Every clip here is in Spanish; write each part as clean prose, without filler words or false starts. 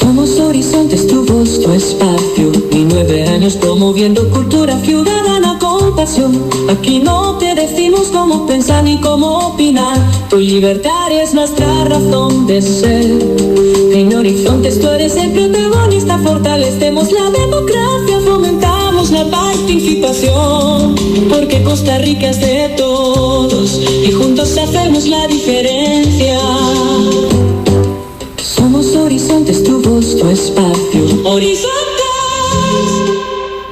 Somos Horizontes, tu voz, tu espacio. Y 9 años promoviendo cultura ciudadana con pasión. Aquí no te decimos cómo pensar ni cómo opinar. Tu libertad es nuestra razón de ser. En Horizontes tú eres el protagonista. Fortalecemos la democracia, fomentamos la participación. Porque Costa Rica es de todos y juntos hacemos la diferencia. Somos Horizontes, tu voz, tu espacio. Horizontes.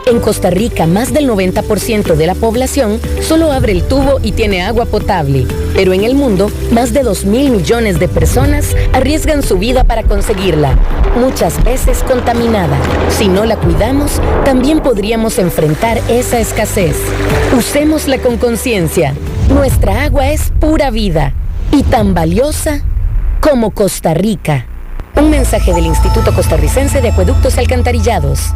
En Costa Rica, más del 90% de la población solo abre el tubo y tiene agua potable. Pero en el mundo, más de 2.000 millones de personas arriesgan su vida para conseguirla, muchas veces contaminada. Si no la cuidamos, también podríamos enfrentar esa escasez. Usémosla con conciencia. Nuestra agua es pura vida y tan valiosa como Costa Rica. Un mensaje del Instituto Costarricense de Acueductos y Alcantarillados.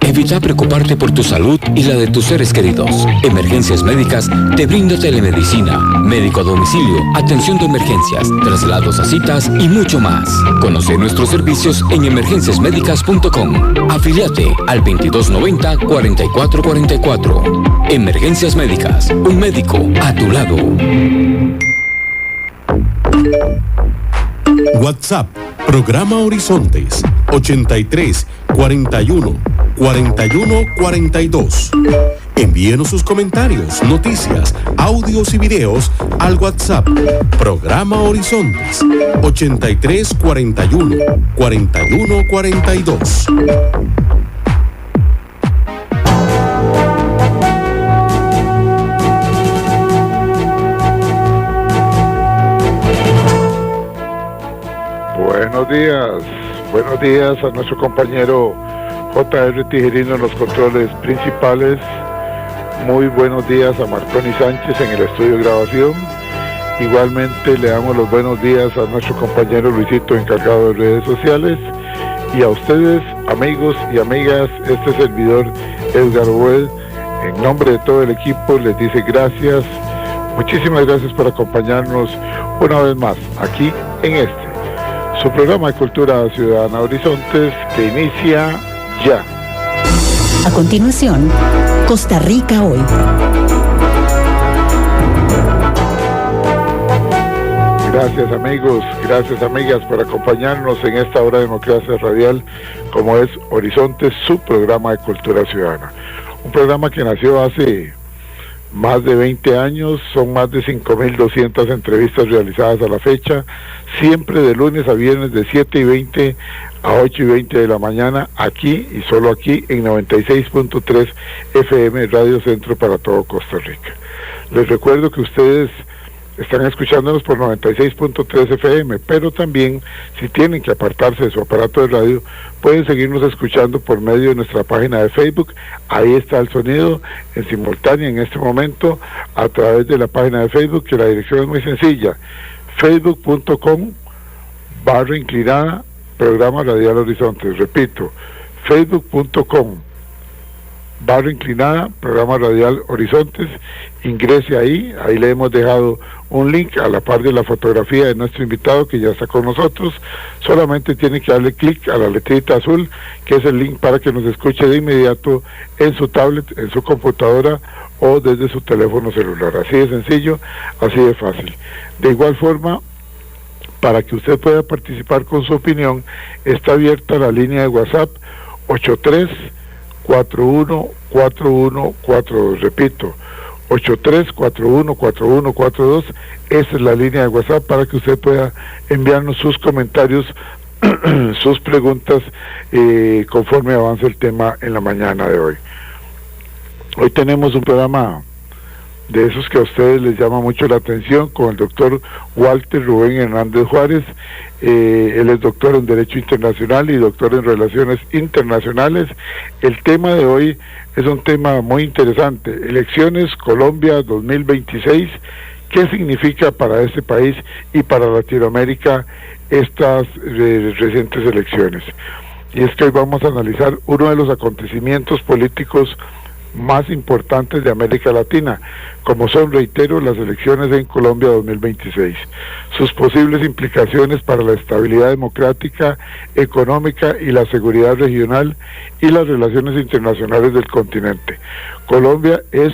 Evita preocuparte por tu salud y la de tus seres queridos. Emergencias Médicas te brinda telemedicina, médico a domicilio, atención de emergencias, traslados a citas y mucho más. Conoce nuestros servicios en emergenciasmedicas.com. Afíliate al 2290-4444. Emergencias Médicas, un médico a tu lado. WhatsApp, programa Horizontes, 83 41 41 42. Envíenos sus comentarios, noticias, audios y videos al WhatsApp, programa Horizontes, 83 41 41 42. Buenos días a nuestro compañero J.R. Tijerino en los controles principales. Muy buenos días a Marconi Sánchez en el estudio de grabación. Igualmente le damos los buenos días a nuestro compañero Luisito, encargado de redes sociales. Y a ustedes, amigos y amigas, este servidor Edgar Boed, en nombre de todo el equipo, les dice gracias. Muchísimas gracias por acompañarnos una vez más aquí en su programa de Cultura Ciudadana Horizontes, que inicia ya. A continuación, Costa Rica Hoy. Gracias amigos, gracias amigas por acompañarnos en esta hora de democracia radial, como es Horizontes, su programa de Cultura Ciudadana. Un programa que nació hace más de 20 años, son más de 5.200 entrevistas realizadas a la fecha, siempre de lunes a viernes de 7:20 a 8:20 de la mañana, aquí y solo aquí en 96.3 FM Radio Centro para todo Costa Rica. Les recuerdo que ustedes están escuchándonos por 96.3 FM, pero también si tienen que apartarse de su aparato de radio, pueden seguirnos escuchando por medio de nuestra página de Facebook. Ahí está el sonido en simultáneo en este momento a través de la página de Facebook, que la dirección es muy sencilla: facebook.com/inclinada programa Radial Horizontes. Repito, facebook.com/inclinada programa Radial Horizontes. Ingrese ahí le hemos dejado un link a la par de la fotografía de nuestro invitado que ya está con nosotros. Solamente tiene que darle clic a la letrita azul, que es el link para que nos escuche de inmediato en su tablet, en su computadora o desde su teléfono celular. Así de sencillo, así de fácil. De igual forma, para que usted pueda participar con su opinión, está abierta la línea de WhatsApp 83414142. Repito, 83414142. Esa es la línea de WhatsApp para que usted pueda enviarnos sus comentarios, sus preguntas, conforme avance el tema en la mañana de hoy. Hoy tenemos un programa de esos que a ustedes les llama mucho la atención, con el doctor Walter Rubén Hernández Juárez. Él es doctor en Derecho Internacional y doctor en Relaciones Internacionales. El tema de hoy es un tema muy interesante: Elecciones Colombia 2026. ¿Qué significa para este país y para Latinoamérica estas recientes elecciones? Y es que hoy vamos a analizar uno de los acontecimientos políticos más importantes de América Latina, como son, reitero, las elecciones en Colombia 2026, sus posibles implicaciones para la estabilidad democrática, económica y la seguridad regional y las relaciones internacionales del continente. Colombia es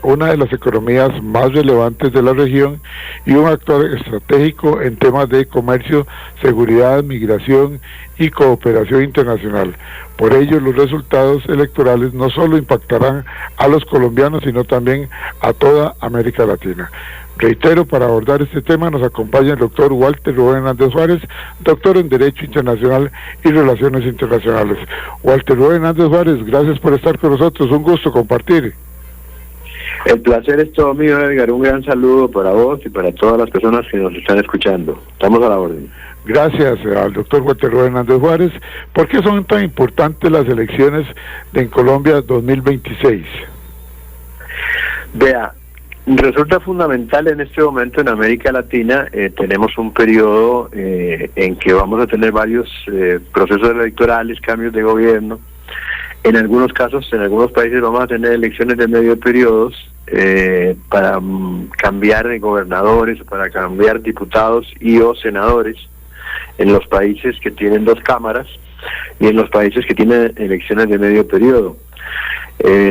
una de las economías más relevantes de la región y un actor estratégico en temas de comercio, seguridad, migración y cooperación internacional. Por ello, los resultados electorales no solo impactarán a los colombianos, sino también a toda América Latina. Reitero, para abordar este tema nos acompaña el doctor Walter Rubén Hernández Juárez, doctor en Derecho Internacional y Relaciones Internacionales. Walter Rubén Hernández Juárez, gracias por estar con nosotros, un gusto compartir. El placer es todo mío, Edgar. Un gran saludo para vos y para todas las personas que nos están escuchando. Estamos a la orden. Gracias al doctor Walter Rubén Hernández Juárez. ¿Por qué son tan importantes las elecciones en Colombia 2026? Vea, resulta fundamental en este momento en América Latina. Tenemos un periodo en que vamos a tener varios procesos electorales, cambios de gobierno. En algunos casos, en algunos países vamos a tener elecciones de medio periodos para cambiar gobernadores, para cambiar diputados y o senadores en los países que tienen 2 cámaras y en los países que tienen elecciones de medio periodo.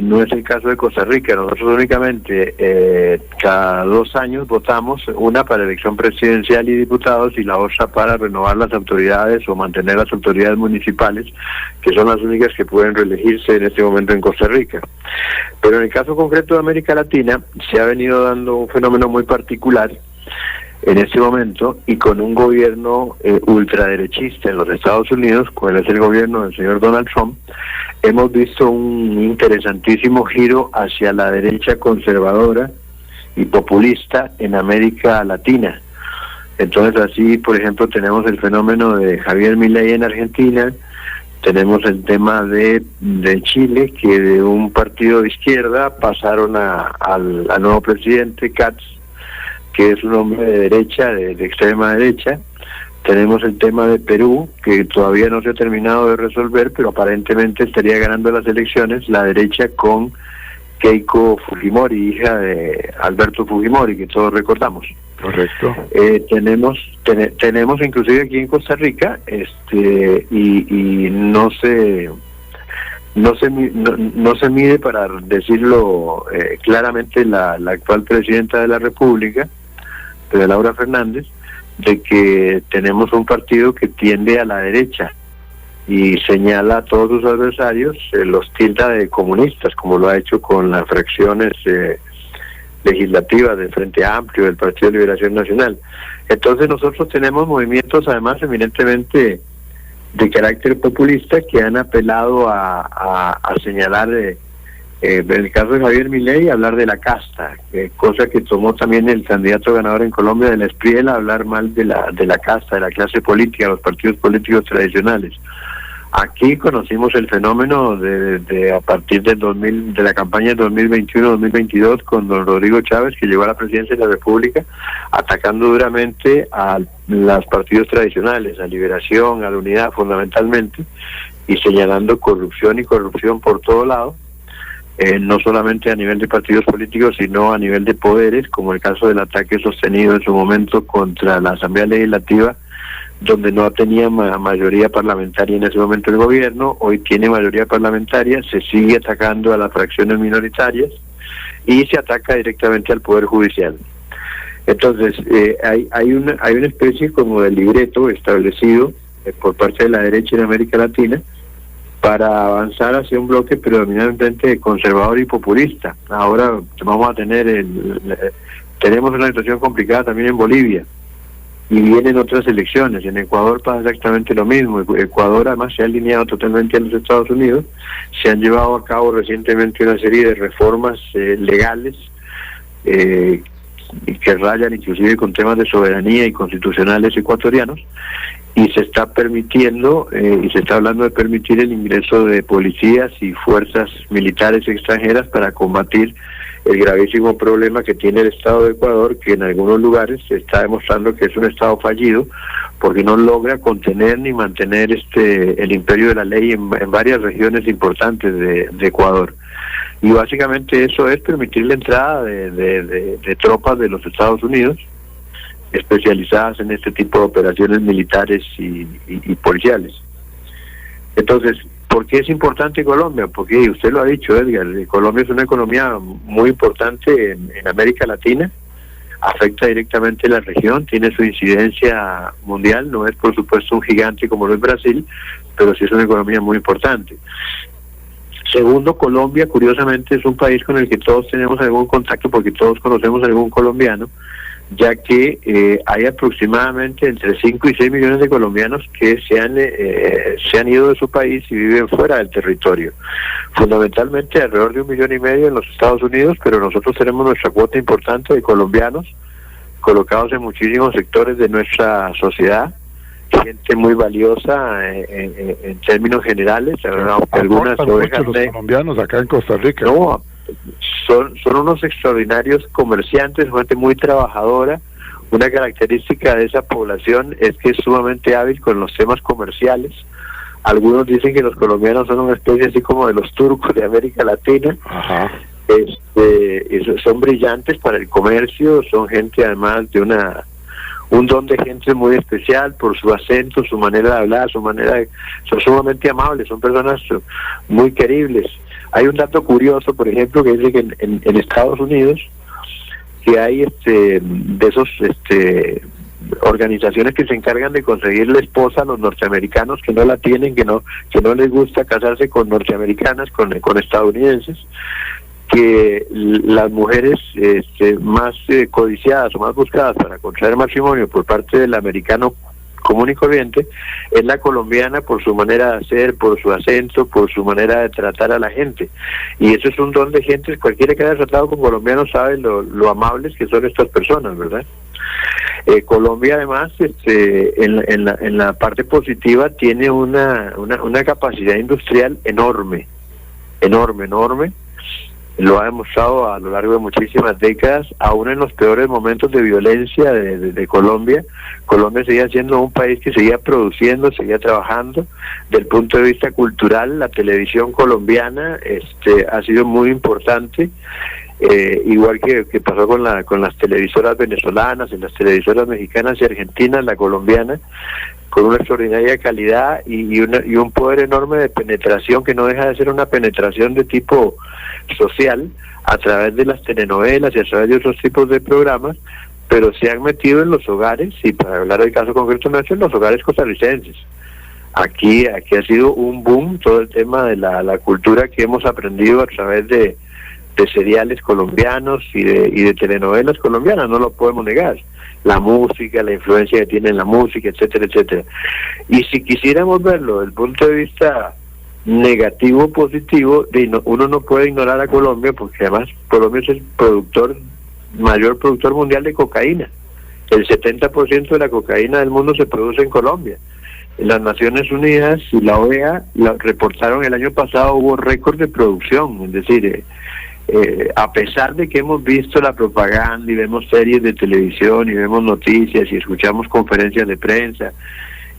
No es el caso de Costa Rica. Nosotros únicamente cada 2 años votamos, una para elección presidencial y diputados y la otra para renovar las autoridades o mantener las autoridades municipales, que son las únicas que pueden reelegirse en este momento en Costa Rica. Pero en el caso concreto de América Latina se ha venido dando un fenómeno muy particular en este momento, y con un gobierno ultraderechista en los Estados Unidos, cual es el gobierno del señor Donald Trump, hemos visto un interesantísimo giro hacia la derecha conservadora y populista en América Latina. Entonces así, por ejemplo, tenemos el fenómeno de Javier Milei en Argentina, tenemos el tema de Chile, que de un partido de izquierda pasaron al nuevo presidente Katz, que es un hombre de derecha, de extrema derecha. Tenemos el tema de Perú, que todavía no se ha terminado de resolver, pero aparentemente estaría ganando las elecciones la derecha con Keiko Fujimori, hija de Alberto Fujimori, que todos recordamos. Correcto. Tenemos inclusive aquí en Costa Rica, y no se mide, para decirlo claramente, la actual presidenta de la República, Pedro Laura Fernández, de que tenemos un partido que tiende a la derecha y señala a todos sus adversarios, los tilda de comunistas, como lo ha hecho con las fracciones legislativas del Frente Amplio, del Partido de Liberación Nacional. Entonces nosotros tenemos movimientos además eminentemente de carácter populista que han apelado a señalar, en el caso de Javier Milei, hablar de la casta, cosa que tomó también el candidato ganador en Colombia del Espriel, hablar mal de la casta, de la clase política, los partidos políticos tradicionales. Aquí conocimos el fenómeno de a partir de la campaña de 2021-2022 con don Rodrigo Chávez, que llegó a la presidencia de la República atacando duramente a los partidos tradicionales, a Liberación, a la Unidad fundamentalmente, y señalando corrupción por todo lado, no solamente a nivel de partidos políticos, sino a nivel de poderes, como el caso del ataque sostenido en su momento contra la Asamblea Legislativa, donde no tenía mayoría parlamentaria en ese momento el gobierno. Hoy tiene mayoría parlamentaria, se sigue atacando a las fracciones minoritarias y se ataca directamente al Poder Judicial. Entonces, hay una especie como de libreto establecido por parte de la derecha en América Latina para avanzar hacia un bloque predominantemente conservador y populista. Ahora vamos a tener tenemos una situación complicada también en Bolivia, y vienen otras elecciones. En Ecuador pasa exactamente lo mismo. Ecuador además se ha alineado totalmente a los Estados Unidos. Se han llevado a cabo recientemente una serie de reformas legales que rayan inclusive con temas de soberanía y constitucionales ecuatorianos, y se está permitiendo y se está hablando de permitir el ingreso de policías y fuerzas militares extranjeras para combatir el gravísimo problema que tiene el Estado de Ecuador, que en algunos lugares se está demostrando que es un Estado fallido, porque no logra contener ni mantener el imperio de la ley en varias regiones importantes de Ecuador. y básicamente eso es permitir la entrada de tropas de los Estados Unidos especializadas en este tipo de operaciones militares y policiales. Entonces, ¿por qué es importante Colombia? Porque usted lo ha dicho, Edgar, Colombia es una economía muy importante en América Latina, afecta directamente la región, tiene su incidencia mundial, no es por supuesto un gigante como lo es Brasil, pero sí es una economía muy importante. Segundo, Colombia, curiosamente, es un país con el que todos tenemos algún contacto porque todos conocemos a algún colombiano, ya que hay aproximadamente entre 5 y 6 millones de colombianos que se han ido de su país y viven fuera del territorio. Fundamentalmente alrededor de 1,5 millones en los Estados Unidos, pero nosotros tenemos nuestra cuota importante de colombianos colocados en muchísimos sectores de nuestra sociedad, gente muy valiosa en términos generales, algunas ovejas los colombianos acá en Costa Rica. No, son unos extraordinarios comerciantes, gente muy trabajadora. Una característica de esa población es que es sumamente hábil con los temas comerciales. Algunos dicen que los colombianos son una especie así como de los turcos de América Latina. Ajá. Son brillantes para el comercio, son gente además de un don de gente muy especial por su acento, su manera de hablar, son sumamente amables, son personas muy queribles. Hay un dato curioso, por ejemplo, que dice que en Estados Unidos que hay de esos organizaciones que se encargan de conseguirle esposa a los norteamericanos que no la tienen, que no les gusta casarse con norteamericanas, con estadounidenses, que las mujeres más codiciadas o más buscadas para contraer matrimonio por parte del americano común y corriente es la colombiana, por su manera de hacer, por su acento, por su manera de tratar a la gente. Y eso es un don de gente. Cualquiera que haya tratado con colombianos sabe lo amables que son estas personas, ¿verdad? Colombia además en la parte positiva tiene una capacidad industrial enorme. Lo ha demostrado a lo largo de muchísimas décadas, aún en los peores momentos de violencia de Colombia. Colombia seguía siendo un país que seguía produciendo, seguía trabajando. Del punto de vista cultural, la televisión colombiana ha sido muy importante, igual que pasó con las televisoras venezolanas, en las televisoras mexicanas y argentinas, la colombiana, con una extraordinaria calidad y un poder enorme de penetración, que no deja de ser una penetración de tipo social a través de las telenovelas y a través de otros tipos de programas, pero se han metido en los hogares, y para hablar del caso concreto nuestro, en los hogares costarricenses. Aquí ha sido un boom todo el tema de la cultura que hemos aprendido a través de seriales colombianos y de telenovelas colombianas, no lo podemos negar. La música, la influencia que tiene en la música, etcétera, etcétera. Y si quisiéramos verlo desde el punto de vista negativo o positivo, uno no puede ignorar a Colombia, porque además Colombia es el mayor productor mundial de cocaína. El 70% de la cocaína del mundo se produce en Colombia. Las Naciones Unidas y la OEA reportaron el año pasado, hubo récord de producción, es decir, a pesar de que hemos visto la propaganda y vemos series de televisión y vemos noticias y escuchamos conferencias de prensa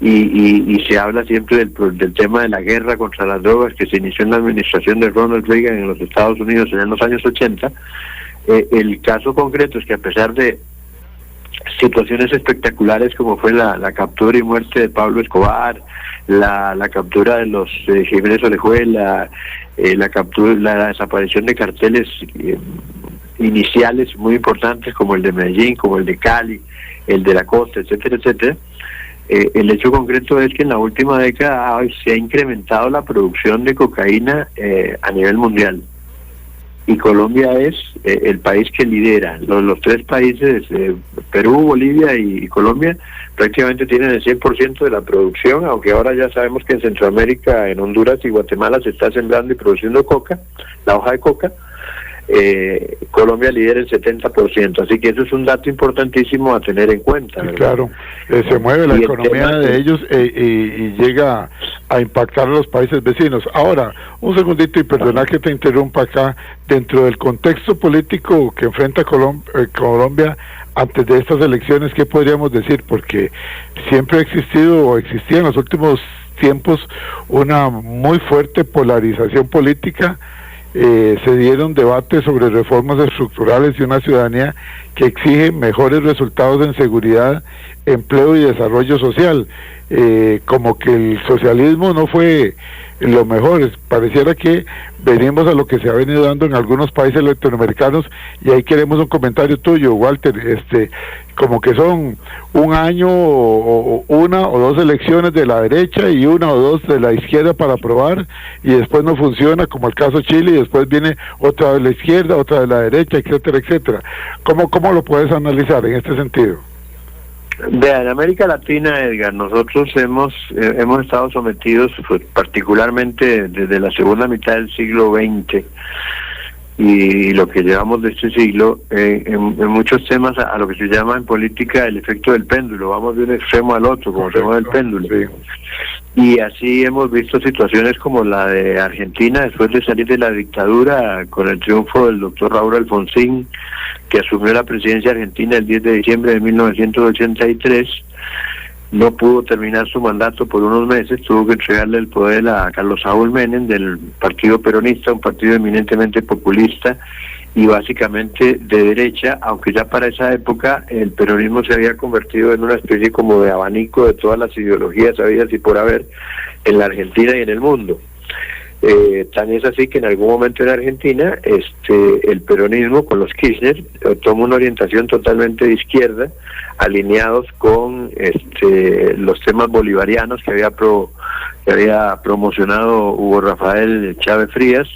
y se habla siempre del tema de la guerra contra las drogas que se inició en la administración de Ronald Reagan en los Estados Unidos en los años 80, el caso concreto es que a pesar de situaciones espectaculares como fue la captura y muerte de Pablo Escobar, la captura de los Jiménez Orejuela, la desaparición de carteles iniciales muy importantes como el de Medellín, como el de Cali, el de la costa, etcétera, etcétera. El hecho concreto es que en la última década se ha incrementado la producción de cocaína a nivel mundial. Y Colombia es el país que lidera. Los tres países, Perú, Bolivia y Colombia, prácticamente tienen el 100% de la producción, aunque ahora ya sabemos que en Centroamérica, en Honduras y Guatemala se está sembrando y produciendo coca, la hoja de coca. Colombia lidera el 70%, así que eso es un dato importantísimo a tener en cuenta, ¿verdad? Claro, se mueve la economía de ellos y llega a impactar a los países vecinos. Ahora, un segundito y perdona que te interrumpa acá, dentro del contexto político que enfrenta Colombia antes de estas elecciones, ¿qué podríamos decir? Porque siempre ha existido o existía en los últimos tiempos una muy fuerte polarización política se dieron debates sobre reformas estructurales y una ciudadanía que exige mejores resultados en seguridad, empleo y desarrollo social. Como que el socialismo no fue lo mejor, pareciera que venimos a lo que se ha venido dando en algunos países latinoamericanos, y ahí queremos un comentario tuyo, Walter. Como que son un año o una o dos elecciones de la derecha y una o dos de la izquierda para aprobar, y después no funciona, como el caso Chile, y después viene otra de la izquierda, otra de la derecha, etcétera, etcétera. ¿Cómo lo puedes analizar en este sentido? En América Latina, Edgar, nosotros hemos estado sometidos, pues, particularmente desde la segunda mitad del siglo XX y lo que llevamos de este siglo, en muchos temas a lo que se llama en política el efecto del péndulo. Vamos de un extremo al otro, como se llama el péndulo. Sí. Y así hemos visto situaciones como la de Argentina, después de salir de la dictadura, con el triunfo del doctor Raúl Alfonsín, que asumió la presidencia argentina el 10 de diciembre de 1983, no pudo terminar su mandato por unos meses, tuvo que entregarle el poder a Carlos Saúl Menem del Partido Peronista, un partido eminentemente populista y básicamente de derecha, aunque ya para esa época el peronismo se había convertido en una especie como de abanico de todas las ideologías habidas y por haber en la Argentina y en el mundo. Tan es así que en algún momento en Argentina el peronismo con los Kirchner toma una orientación totalmente de izquierda, alineados con los temas bolivarianos que había promocionado Hugo Rafael Chávez Frías,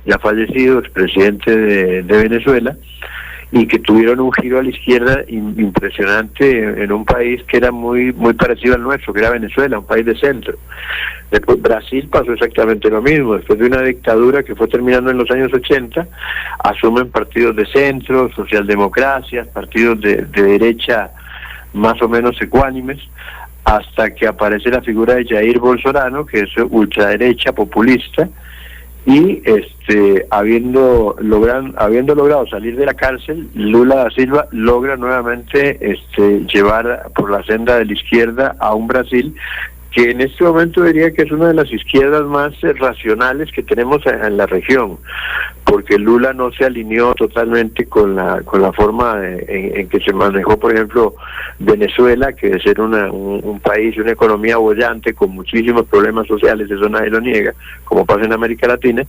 ya fallecido, expresidente de Venezuela, y que tuvieron un giro a la izquierda impresionante en un país que era muy parecido al nuestro, que era Venezuela, un país de centro. Después Brasil pasó exactamente lo mismo, después de una dictadura que fue terminando en los años 80, asumen partidos de centro, socialdemocracias, partidos de derecha más o menos ecuánimes, hasta que aparece la figura de Jair Bolsonaro, que es ultraderecha, populista, y habiendo logrado salir de la cárcel, Lula da Silva logra nuevamente llevar por la senda de la izquierda a un Brasil que en este momento diría que es una de las izquierdas más racionales que tenemos en la región, porque Lula no se alineó totalmente con la forma en que se manejó, por ejemplo, Venezuela, que de ser un país, una economía bollante con muchísimos problemas sociales, eso nadie lo niega, como pasa en América Latina.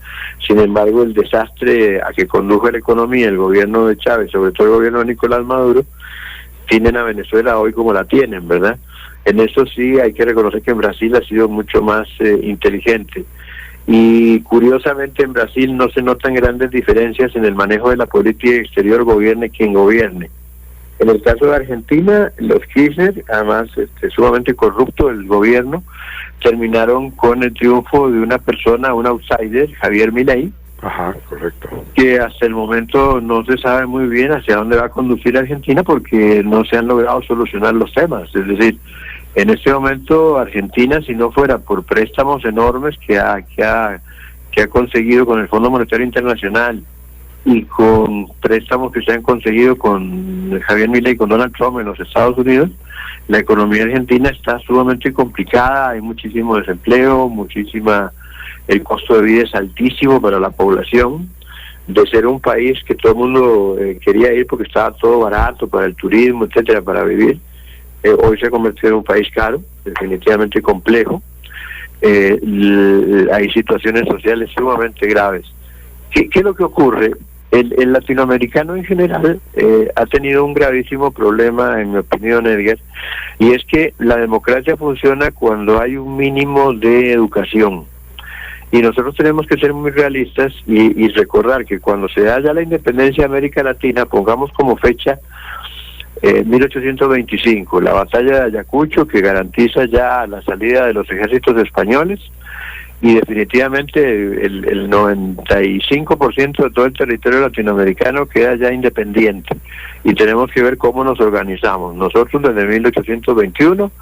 Sin embargo, el desastre a que condujo la economía el gobierno de Chávez, sobre todo el gobierno de Nicolás Maduro, tienen a Venezuela hoy como la tienen, ¿verdad? En eso sí hay que reconocer que en Brasil ha sido mucho más inteligente. Y curiosamente en Brasil no se notan grandes diferencias en el manejo de la política exterior, gobierne quien gobierne. En el caso de Argentina, los Kirchner, además sumamente corrupto el gobierno, terminaron con el triunfo de una persona, un outsider, Javier Milei. Ajá, correcto. Que hasta el momento no se sabe muy bien hacia dónde va a conducir Argentina porque no se han logrado solucionar los temas. Es decir, en este momento Argentina, si no fuera por préstamos enormes que ha conseguido con el Fondo Monetario Internacional y con préstamos que se han conseguido con Javier Milei y con Donald Trump en los Estados Unidos, la economía argentina está sumamente complicada, hay muchísimo desempleo, el costo de vida es altísimo para la población. De ser un país que todo el mundo quería ir porque estaba todo barato para el turismo, etcétera, para vivir, hoy se ha convertido en un país caro, definitivamente complejo. Hay situaciones sociales sumamente graves. ¿Qué es lo que ocurre? El latinoamericano en general ha tenido un gravísimo problema, en mi opinión, Edgar, y es que la democracia funciona cuando hay un mínimo de educación. Y nosotros tenemos que ser muy realistas y recordar que cuando se da ya la independencia de América Latina, pongamos como fecha 1825, la batalla de Ayacucho, que garantiza ya la salida de los ejércitos españoles, y definitivamente el 95% de todo el territorio latinoamericano queda ya independiente, y tenemos que ver cómo nos organizamos. Nosotros desde 1821,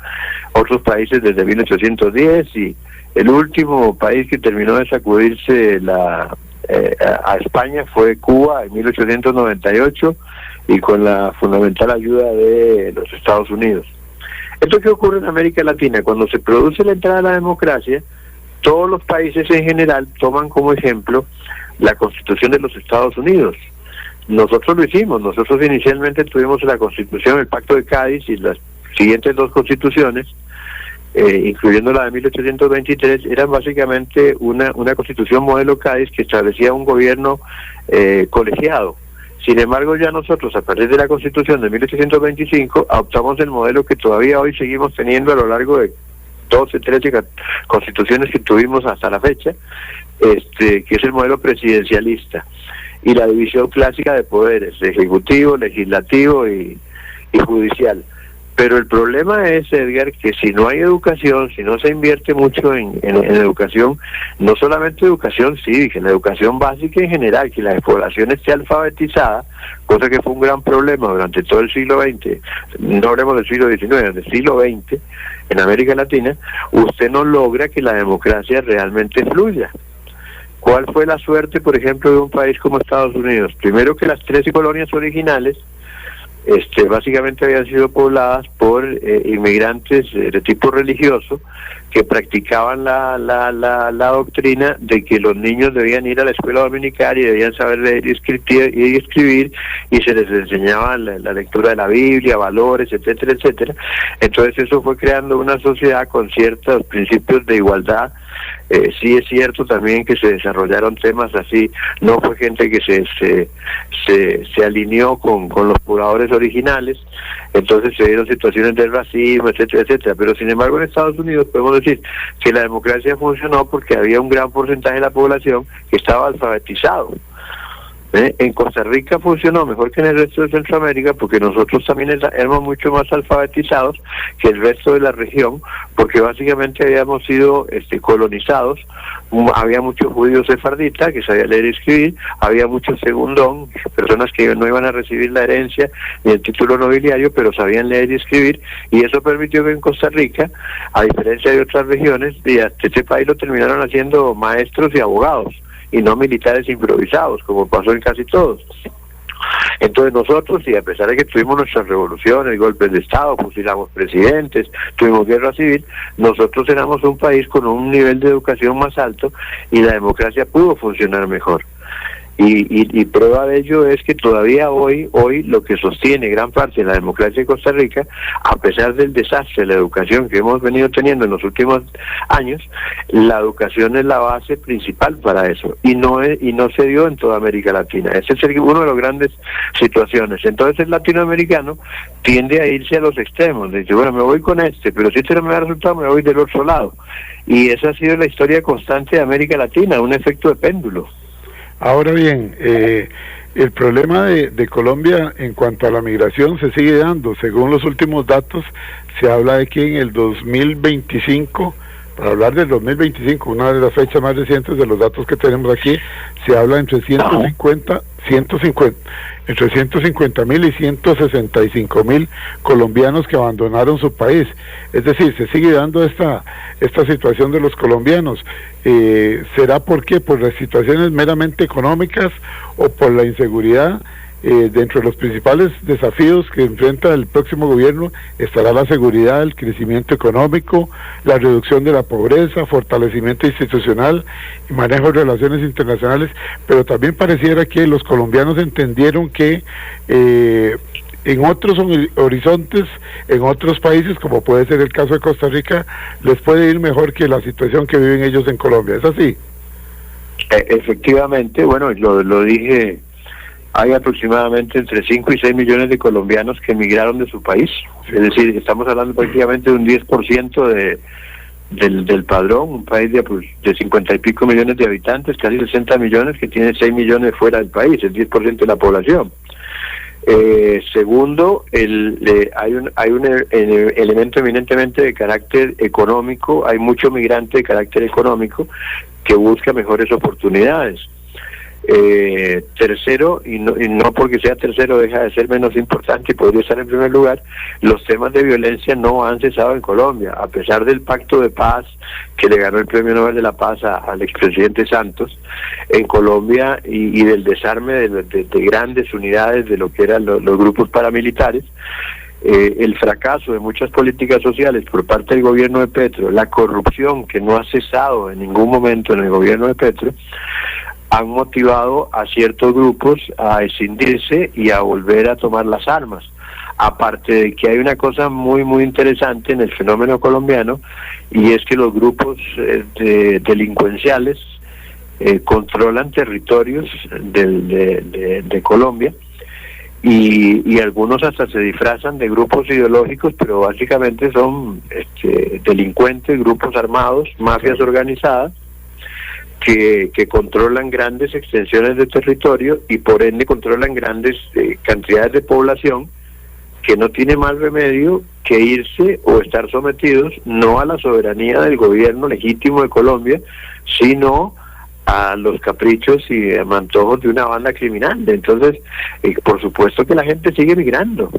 otros países desde 1810, y el último país que terminó de sacudirse a España fue Cuba en 1898, y con la fundamental ayuda de los Estados Unidos. Esto que ocurre en América Latina, cuando se produce la entrada a la democracia, Todos los países en general toman como ejemplo la Constitución de los Estados Unidos. Nosotros lo hicimos, nosotros inicialmente tuvimos la Constitución, el Pacto de Cádiz y las siguientes dos constituciones, incluyendo la de 1823, eran básicamente una constitución modelo Cádiz que establecía un gobierno colegiado. Sin embargo, ya nosotros, a partir de la Constitución de 1825, adoptamos el modelo que todavía hoy seguimos teniendo a lo largo de 12, 13 constituciones que tuvimos hasta la fecha, que es el modelo presidencialista y la división clásica de poderes, ejecutivo, legislativo y judicial. Pero el problema es, Edgar, que si no hay educación, si no se invierte mucho en educación, no solamente educación cívica, en la educación básica en general, que la población esté alfabetizada, cosa que fue un gran problema durante todo el siglo XX, no hablemos del siglo XIX, del siglo XX, en América Latina, usted no logra que la democracia realmente fluya. ¿Cuál fue la suerte, por ejemplo, de un país como Estados Unidos? Primero, que las 13 colonias originales básicamente habían sido pobladas por inmigrantes de tipo religioso que practicaban la doctrina de que los niños debían ir a la escuela dominical y debían saber leer y escribir, y se les enseñaba la lectura de la Biblia, valores, etcétera, etcétera. Entonces eso fue creando una sociedad con ciertos principios de igualdad. Sí es cierto también que se desarrollaron temas así, no fue gente que se alineó con los pobladores originales, entonces se dieron situaciones de racismo, etcétera, etcétera. Pero sin embargo en Estados Unidos podemos decir que la democracia funcionó porque había un gran porcentaje de la población que estaba alfabetizado. En Costa Rica funcionó mejor que en el resto de Centroamérica porque nosotros también éramos mucho más alfabetizados que el resto de la región, porque básicamente habíamos sido colonizados. Había muchos judíos sefarditas que sabían leer y escribir, había mucho segundón, personas que no iban a recibir la herencia ni el título nobiliario, pero sabían leer y escribir, y eso permitió que en Costa Rica, a diferencia de otras regiones, este país lo terminaron haciendo maestros y abogados, y no militares improvisados, como pasó en casi todos. Entonces nosotros, y a pesar de que tuvimos nuestras revoluciones, golpes de Estado, fusilamos presidentes, tuvimos guerra civil, nosotros éramos un país con un nivel de educación más alto y la democracia pudo funcionar mejor. Y prueba de ello es que todavía hoy lo que sostiene gran parte de la democracia de Costa Rica, a pesar del desastre de la educación que hemos venido teniendo en los últimos años, la educación es la base principal para eso, y no se dio en toda América Latina. Ese es uno de las grandes situaciones. Entonces el latinoamericano tiende a irse a los extremos, dice, bueno, me voy con pero si no me da resultado, me voy del otro lado. Y esa ha sido la historia constante de América Latina, un efecto de péndulo. Ahora bien, el problema de Colombia en cuanto a la migración se sigue dando. Según los últimos datos, se habla de que en el 2025, para hablar del 2025, una de las fechas más recientes de los datos que tenemos aquí, se habla entre 150.000 y 165.000 colombianos que abandonaron su país. Es decir, se sigue dando esta situación de los colombianos. ¿Será por qué? ¿Por las situaciones meramente económicas o por la inseguridad? Dentro de los principales desafíos que enfrenta el próximo gobierno estará la seguridad, el crecimiento económico, la reducción de la pobreza, fortalecimiento institucional y manejo de relaciones internacionales, pero también pareciera que los colombianos entendieron que en otros horizontes, en otros países, como puede ser el caso de Costa Rica, les puede ir mejor que la situación que viven ellos en Colombia. ¿Es así? Efectivamente, bueno, lo dije. Hay aproximadamente entre 5 y 6 millones de colombianos que emigraron de su país. Es decir, estamos hablando prácticamente de un 10% del padrón, un país de 50 y pico millones de habitantes, casi 60 millones, que tiene 6 millones fuera del país, el 10% de la población. Segundo, hay un elemento eminentemente de carácter económico, hay mucho migrante de carácter económico que busca mejores oportunidades. Tercero, y no porque sea tercero deja de ser menos importante y podría estar en primer lugar, los temas de violencia no han cesado en Colombia, a pesar del pacto de paz que le ganó el Premio Nobel de la Paz al expresidente Santos en Colombia, y del desarme de grandes unidades de lo que eran los grupos paramilitares. el fracaso de muchas políticas sociales por parte del gobierno de Petro, la corrupción que no ha cesado en ningún momento en el gobierno de Petro, han motivado a ciertos grupos a escindirse y a volver a tomar las armas. Aparte de que hay una cosa muy muy interesante en el fenómeno colombiano, y es que los grupos delincuenciales controlan territorios de Colombia, y algunos hasta se disfrazan de grupos ideológicos, pero básicamente son delincuentes, grupos armados, mafias organizadas, que controlan grandes extensiones de territorio y por ende controlan grandes cantidades de población, que no tiene más remedio que irse o estar sometidos no a la soberanía del gobierno legítimo de Colombia, sino a los caprichos y antojos de una banda criminal. Entonces, por supuesto que la gente sigue migrando.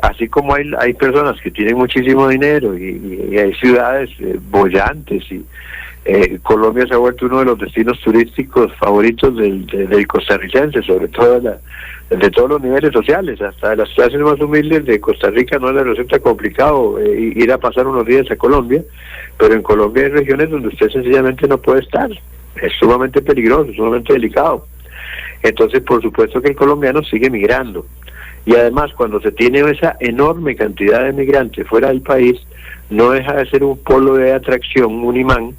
Así como hay personas que tienen muchísimo dinero y hay ciudades bollantes, y Colombia se ha vuelto uno de los destinos turísticos favoritos del costarricense, sobre todo de todos los niveles sociales, hasta de las clases más humildes de Costa Rica no les resulta complicado ir a pasar unos días a Colombia, pero en Colombia hay regiones donde usted sencillamente no puede estar. Es sumamente peligroso, sumamente delicado. Entonces, por supuesto que el colombiano sigue migrando. Y además, cuando se tiene esa enorme cantidad de migrantes fuera del país, no deja de ser un polo de atracción, un imán,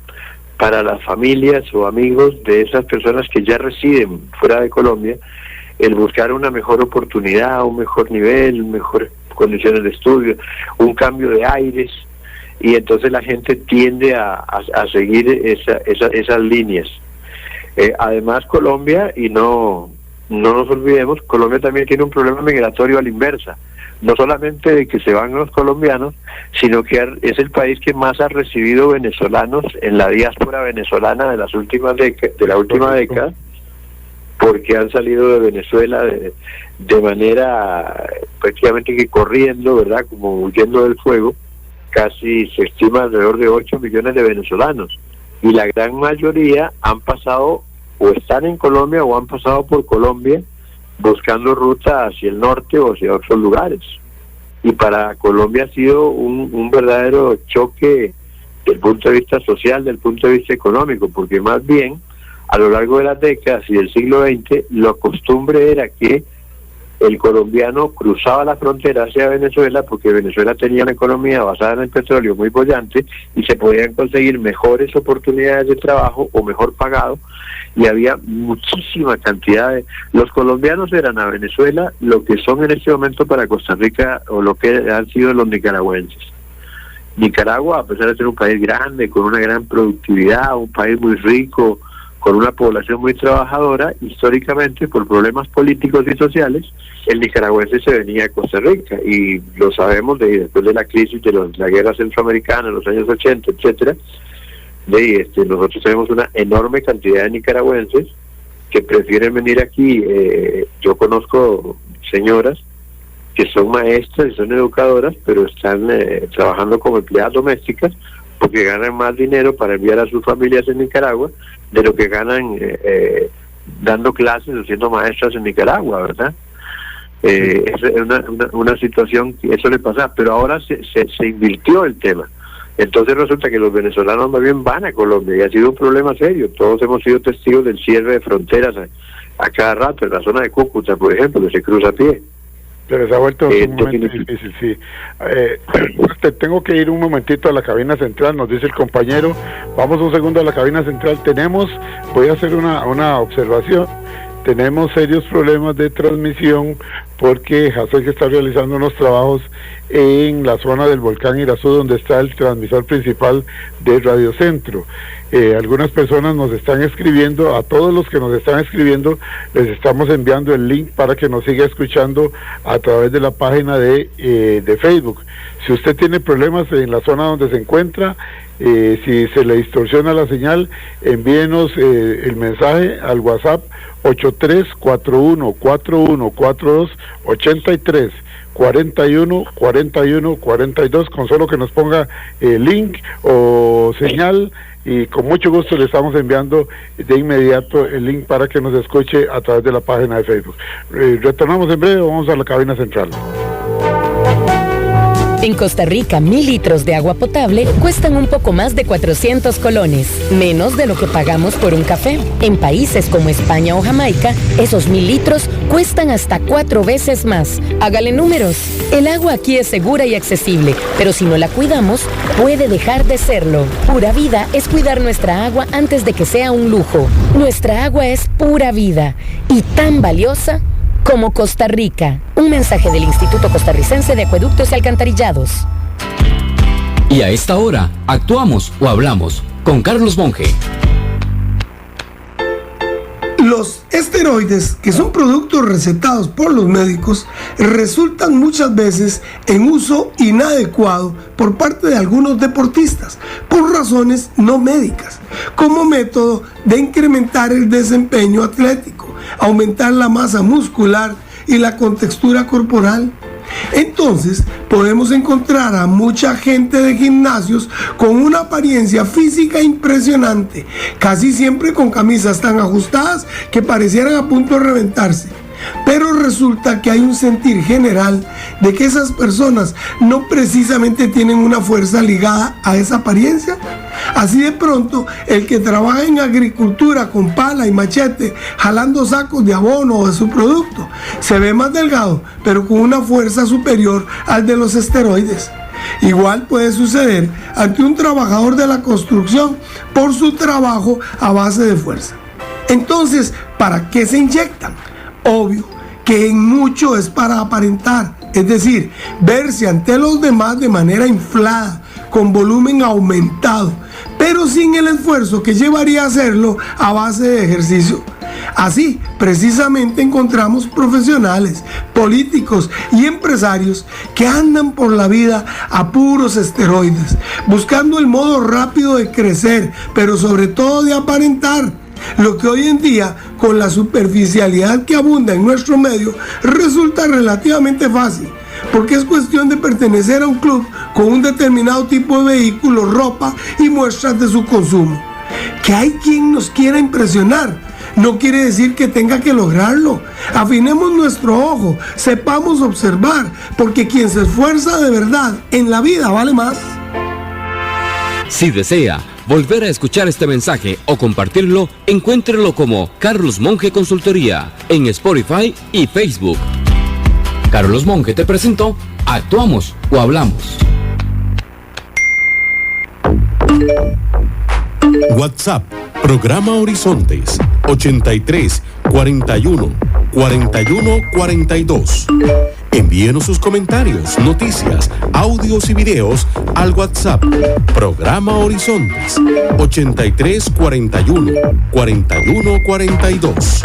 para las familias o amigos de esas personas que ya residen fuera de Colombia, el buscar una mejor oportunidad, un mejor nivel, mejores condiciones de estudio, un cambio de aires, y entonces la gente tiende a seguir esas líneas. Además, Colombia, y no nos olvidemos, Colombia también tiene un problema migratorio a la inversa, no solamente de que se van los colombianos, sino que es el país que más ha recibido venezolanos en la diáspora venezolana de la última década, porque han salido de Venezuela de manera prácticamente que corriendo, ¿verdad?, como huyendo del fuego. Casi se estima alrededor de 8 millones de venezolanos, y la gran mayoría han pasado o están en Colombia o han pasado por Colombia buscando ruta hacia el norte o hacia otros lugares. Y para Colombia ha sido un verdadero choque desde el punto de vista social, desde el punto de vista económico, porque más bien a lo largo de las décadas y del siglo XX la costumbre era que el colombiano cruzaba la frontera hacia Venezuela, porque Venezuela tenía una economía basada en el petróleo muy bollante y se podían conseguir mejores oportunidades de trabajo o mejor pagado, y había muchísima cantidad de... Los colombianos eran a Venezuela lo que son en este momento para Costa Rica o lo que han sido los nicaragüenses. Nicaragua, a pesar de ser un país grande, con una gran productividad, un país muy rico, con una población muy trabajadora, históricamente por problemas políticos y sociales, el nicaragüense se venía a Costa Rica, y lo sabemos después de la crisis de la guerra centroamericana en los años 80, etcétera. Nosotros tenemos una enorme cantidad de nicaragüenses que prefieren venir aquí. Yo conozco señoras que son maestras y son educadoras, pero están trabajando como empleadas domésticas porque ganan más dinero para enviar a sus familias en Nicaragua de lo que ganan dando clases o siendo maestras en Nicaragua, ¿verdad? Es una situación que eso le pasa, pero ahora se invirtió el tema. Entonces resulta que los venezolanos más bien van a Colombia, y ha sido un problema serio. Todos hemos sido testigos del cierre de fronteras a cada rato, en la zona de Cúcuta, por ejemplo, que se cruza a pie. Pero se ha vuelto sumamente difícil, sí. Tengo que ir un momentito a la cabina central, nos dice el compañero. Vamos un segundo a la cabina central. Voy a hacer una observación. Tenemos serios problemas de transmisión porque Hasek está realizando unos trabajos en la zona del volcán Irazú, donde está el transmisor principal de Radio Centro. Algunas personas nos están escribiendo, a todos los que nos están escribiendo les estamos enviando el link para que nos siga escuchando a través de la página de Facebook. Si usted tiene problemas en la zona donde se encuentra, si se le distorsiona la señal, envíenos el mensaje al WhatsApp 8341414283 414142, con solo que nos ponga link o señal, y con mucho gusto le estamos enviando de inmediato el link para que nos escuche a través de la página de Facebook. Retornamos en breve, vamos a la cabina central. En Costa Rica, 1.000 litros de agua potable cuestan un poco más de 400 colones, menos de lo que pagamos por un café. En países como España o Jamaica, esos 1.000 litros cuestan hasta 4 veces más. Hágale números. El agua aquí es segura y accesible, pero si no la cuidamos, puede dejar de serlo. Pura Vida es cuidar nuestra agua antes de que sea un lujo. Nuestra agua es pura vida y tan valiosa como Costa Rica. Un mensaje del Instituto Costarricense de Acueductos y Alcantarillados. Y a esta hora, actuamos o hablamos con Carlos Monge. Los esteroides, que son productos recetados por los médicos, resultan muchas veces en uso inadecuado por parte de algunos deportistas, por razones no médicas, como método de incrementar el desempeño atlético, aumentar la masa muscular y la contextura corporal. Entonces, podemos encontrar a mucha gente de gimnasios con una apariencia física impresionante, casi siempre con camisas tan ajustadas que parecieran a punto de reventarse. Pero resulta que hay un sentir general de que esas personas no precisamente tienen una fuerza ligada a esa apariencia. Así de pronto, el que trabaja en agricultura con pala y machete, jalando sacos de abono o de su producto, se ve más delgado, pero con una fuerza superior al de los esteroides. Igual puede suceder ante un trabajador de la construcción por su trabajo a base de fuerza. Entonces, ¿para qué se inyectan? Obvio que en mucho es para aparentar, es decir, verse ante los demás de manera inflada, con volumen aumentado, pero sin el esfuerzo que llevaría a hacerlo a base de ejercicio. Así, precisamente encontramos profesionales, políticos y empresarios que andan por la vida a puros esteroides, buscando el modo rápido de crecer, pero sobre todo de aparentar. Lo que hoy en día, con la superficialidad que abunda en nuestro medio, resulta relativamente fácil, porque es cuestión de pertenecer a un club con un determinado tipo de vehículo, ropa y muestras de su consumo. Que hay quien nos quiera impresionar no quiere decir que tenga que lograrlo. Afinemos nuestro ojo, sepamos observar, porque quien se esfuerza de verdad en la vida vale más. Si desea volver a escuchar este mensaje o compartirlo, encuéntrelo como Carlos Monge Consultoría en Spotify y Facebook. Carlos Monge te presentó Actuamos o Hablamos. WhatsApp, programa Horizontes, 83 41 41 42. Envíenos sus comentarios, noticias, audios y videos al WhatsApp, programa Horizontes, 83 41 41 42.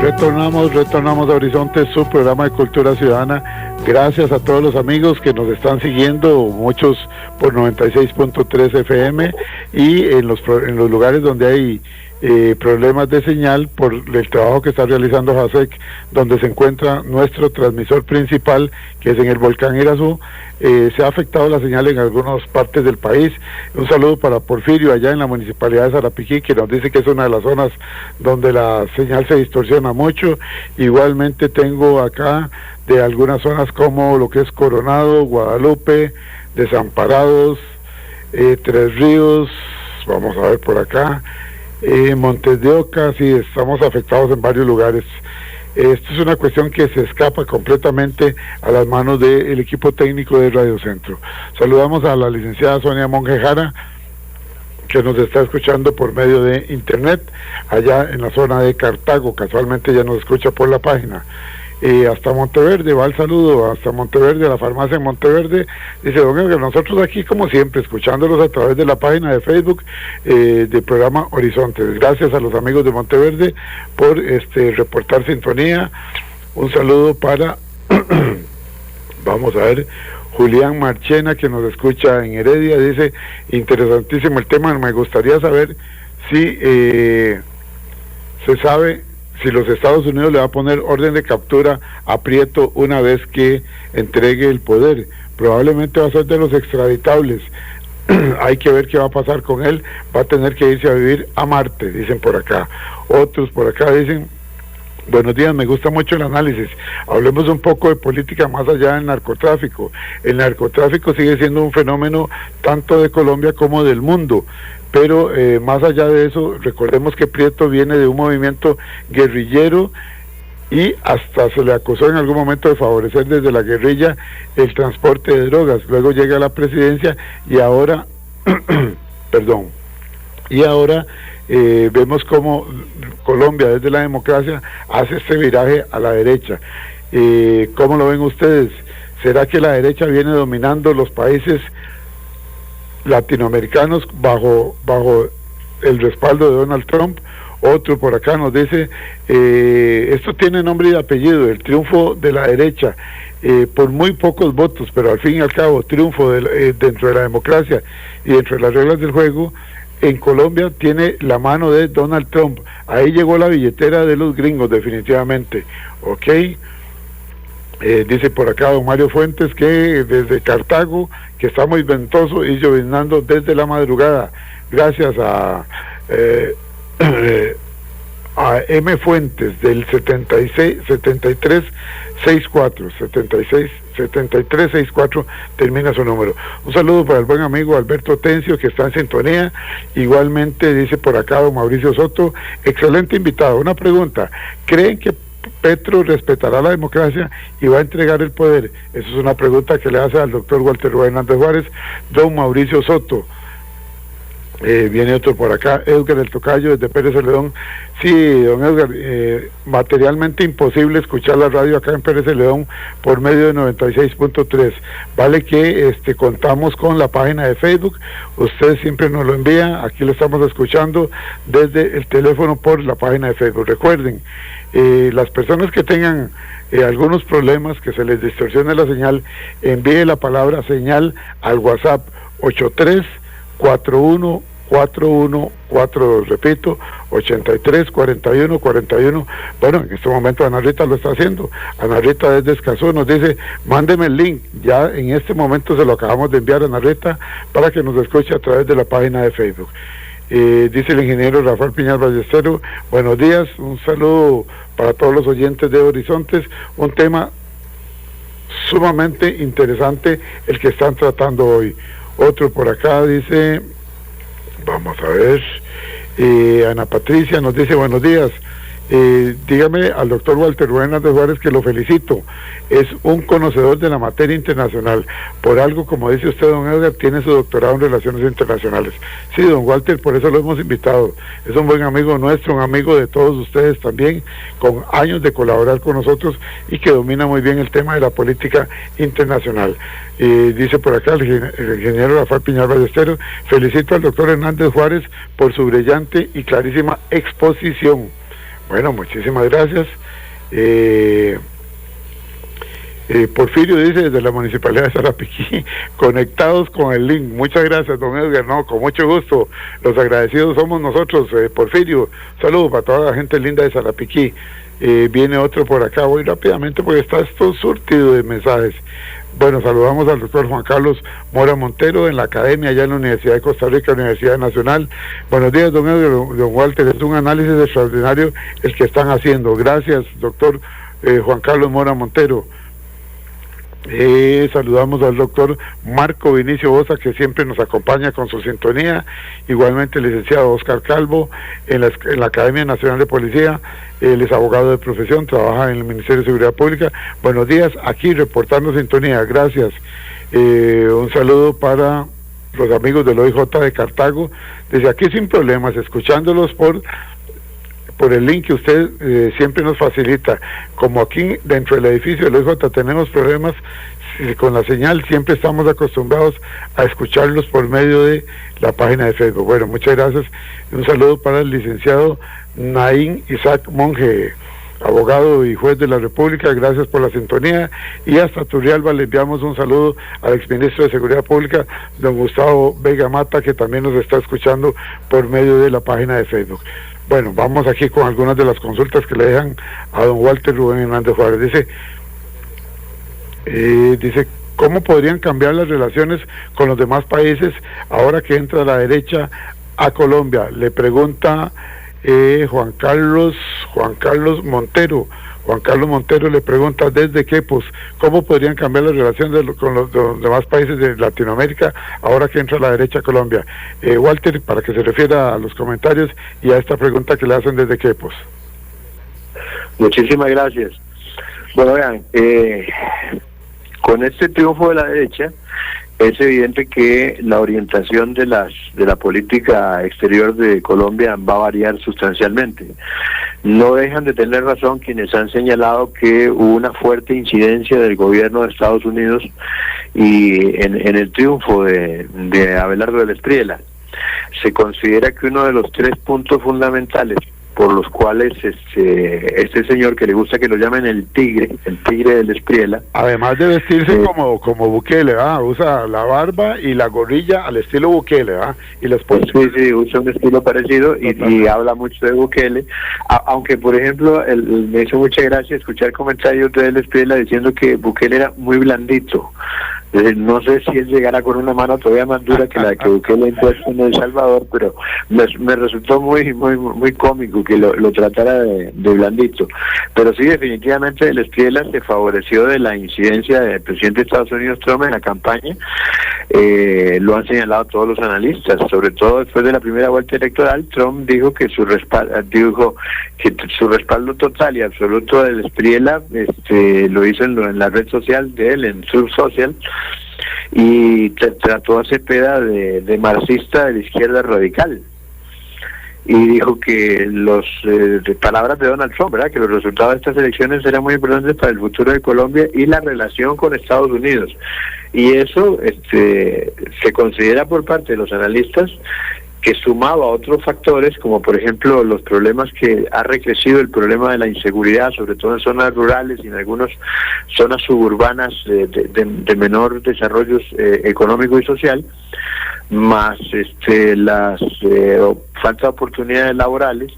Retornamos a Horizonte, su programa de cultura ciudadana. Gracias a todos los amigos que nos están siguiendo, muchos por 96.3 FM y en los lugares donde hay problemas de señal por el trabajo que está realizando JASEC, donde se encuentra nuestro transmisor principal, que es en el volcán Irazú. Se ha afectado la señal en algunas partes del país. Un saludo para Porfirio allá en la municipalidad de Sarapiquí, que nos dice que es una de las zonas donde la señal se distorsiona mucho. Igualmente tengo acá de algunas zonas como lo que es Coronado, Guadalupe, Desamparados, Tres Ríos, vamos a ver por acá, Montes de Oca. Sí, estamos afectados en varios lugares. Esto es una cuestión que se escapa completamente a las manos del equipo técnico de Radio Centro. Saludamos a la licenciada Sonia Monge Jara, que nos está escuchando por medio de internet allá en la zona de Cartago. Casualmente ya nos escucha por la página. Hasta Monteverde, va el saludo hasta Monteverde, a la farmacia en Monteverde. Dice don Edgar, nosotros aquí como siempre escuchándolos a través de la página de Facebook del programa Horizontes. Gracias a los amigos de Monteverde por reportar sintonía. Un saludo para vamos a ver, Julián Marchena, que nos escucha en Heredia. Dice, interesantísimo el tema, me gustaría saber si se sabe si los Estados Unidos le va a poner orden de captura a Prieto una vez que entregue el poder. Probablemente va a ser de los extraditables. Hay que ver qué va a pasar con él. Va a tener que irse a vivir a Marte, dicen por acá. Otros por acá dicen, Buenos días, me gusta mucho el análisis. Hablemos un poco de política más allá del narcotráfico. El narcotráfico sigue siendo un fenómeno tanto de Colombia como del mundo. Pero más allá de eso, recordemos que Prieto viene de un movimiento guerrillero y hasta se le acusó en algún momento de favorecer desde la guerrilla el transporte de drogas. Luego llega a la presidencia y ahora, vemos cómo Colombia desde la democracia hace este viraje a la derecha. ¿Cómo lo ven ustedes? ¿Será que la derecha viene dominando los países latinoamericanos bajo el respaldo de Donald Trump? Otro por acá nos dice, esto tiene nombre y apellido, el triunfo de la derecha, por muy pocos votos, pero al fin y al cabo, triunfo dentro de la democracia y dentro de las reglas del juego. En Colombia tiene la mano de Donald Trump. Ahí llegó la billetera de los gringos, definitivamente. Ok. Dice por acá don Mario Fuentes que desde Cartago, que está muy ventoso y lloviznando desde la madrugada. Gracias a M. Fuentes del 7364 termina su número. Un saludo para el buen amigo Alberto Tencio, que está en sintonía. Igualmente dice por acá don Mauricio Soto, excelente invitado. Una pregunta, ¿creen que Petro respetará la democracia y va a entregar el poder? Esa es una pregunta que le hace al doctor Walter Rubén Hernández Juárez, don Mauricio Soto. Viene otro por acá, Edgar el Tocayo desde Pérez Celedón. Sí, don Edgar, materialmente imposible escuchar la radio acá en Pérez Celedón por medio de 96.3. Vale que contamos con la página de Facebook, usted siempre nos lo envía, aquí lo estamos escuchando desde el teléfono por la página de Facebook. Recuerden, las personas que tengan algunos problemas, que se les distorsione la señal, envíe la palabra señal al WhatsApp 83414142, repito, 834141. Bueno, en este momento Ana Rita lo está haciendo. Ana Rita desde Escazú nos dice, mándeme el link, ya en este momento se lo acabamos de enviar a Ana Rita para que nos escuche a través de la página de Facebook. Dice el ingeniero Rafael Piñar Ballestero, buenos días, un saludo para todos los oyentes de Horizontes, un tema sumamente interesante el que están tratando hoy. Otro por acá dice, vamos a ver, Ana Patricia nos dice, buenos días, dígame al doctor Walter Rubén Hernández Juárez que lo felicito, es un conocedor de la materia internacional, por algo, como dice usted, don Edgar, tiene su doctorado en Relaciones Internacionales. Sí, don Walter, por eso lo hemos invitado, es un buen amigo nuestro, un amigo de todos ustedes también, con años de colaborar con nosotros y que domina muy bien el tema de la política internacional. Dice por acá el ingeniero Rafael Piñar Ballesteros, felicito al doctor Hernández Juárez por su brillante y clarísima exposición. Bueno, muchísimas gracias. Porfirio dice desde la Municipalidad de Sarapiquí, conectados con el link. Muchas gracias, don Edgar, no, con mucho gusto. Los agradecidos somos nosotros, Porfirio. Saludos para toda la gente linda de Sarapiquí. Viene otro por acá, voy rápidamente porque está esto surtido de mensajes. Bueno, saludamos al doctor Juan Carlos Mora Montero en la academia, allá en la Universidad de Costa Rica, Universidad Nacional. Buenos días, don Edgar, don Walter, es un análisis extraordinario el que están haciendo. Gracias, doctor Juan Carlos Mora Montero. Saludamos al doctor Marco Vinicio Bosa, que siempre nos acompaña con su sintonía. Igualmente el licenciado Oscar Calvo en la Academia Nacional de Policía. Él es abogado de profesión, trabaja en el Ministerio de Seguridad Pública. Buenos días, aquí reportando sintonía, gracias. Un saludo para los amigos del OIJ de Cartago, desde aquí sin problemas, escuchándolos por el link que usted siempre nos facilita. Como aquí dentro del edificio del OIJ tenemos problemas con la señal, siempre estamos acostumbrados a escucharlos por medio de la página de Facebook. Bueno, muchas gracias. Un saludo para el licenciado Naín Isaac Monge, abogado y juez de la República, gracias por la sintonía. Y hasta Turrialba le enviamos un saludo al exministro de Seguridad Pública, don Gustavo Vega Mata, que también nos está escuchando por medio de la página de Facebook. Bueno, vamos aquí con algunas de las consultas que le dejan a don Walter Rubén Hernández Juárez. Dice, ¿cómo podrían cambiar las relaciones con los demás países ahora que entra la derecha a Colombia? Le pregunta Juan Carlos Montero. Juan Carlos Montero le pregunta desde Quepos, ¿cómo podrían cambiar las relaciones con los demás países de Latinoamérica ahora que entra la derecha a Colombia? Walter, para que se refiera a los comentarios y a esta pregunta que le hacen desde Quepos. Muchísimas gracias. Bueno, vean, con este triunfo de la derecha, es evidente que la orientación de la política exterior de Colombia va a variar sustancialmente. No dejan de tener razón quienes han señalado que hubo una fuerte incidencia del gobierno de Estados Unidos y en el triunfo de Abelardo del Espriella. Se considera que uno de los 3 puntos fundamentales por los cuales este señor, que le gusta que lo llamen el tigre del Espriella, además de vestirse como Bukele, usa la barba y la gorrilla al estilo Bukele, y los sí, usa un estilo parecido y habla mucho de Bukele, aunque por ejemplo me hizo mucha gracia escuchar comentarios de Espriella diciendo que Bukele era muy blandito. No sé si él llegara con una mano todavía más dura que la que Bukele ha impuesto en El Salvador, pero me resultó muy cómico que lo tratara de blandito. Pero sí, definitivamente el Espriella se favoreció de la incidencia del presidente de Estados Unidos, Trump, en la campaña. Lo han señalado todos los analistas, sobre todo después de la primera vuelta electoral. Trump dijo que su respaldo total y absoluto del Espriella lo hizo en la red social de él, en Truth Social, y trató a Cepeda de marxista de la izquierda radical, y dijo que de palabras de Donald Trump, ¿verdad?, que los resultados de estas elecciones eran muy importantes para el futuro de Colombia y la relación con Estados Unidos, y eso se considera por parte de los analistas que, sumado a otros factores, como por ejemplo los problemas que ha recrecido el problema de la inseguridad, sobre todo en zonas rurales y en algunas zonas suburbanas de menor desarrollo económico y social, más las falta de oportunidades laborales,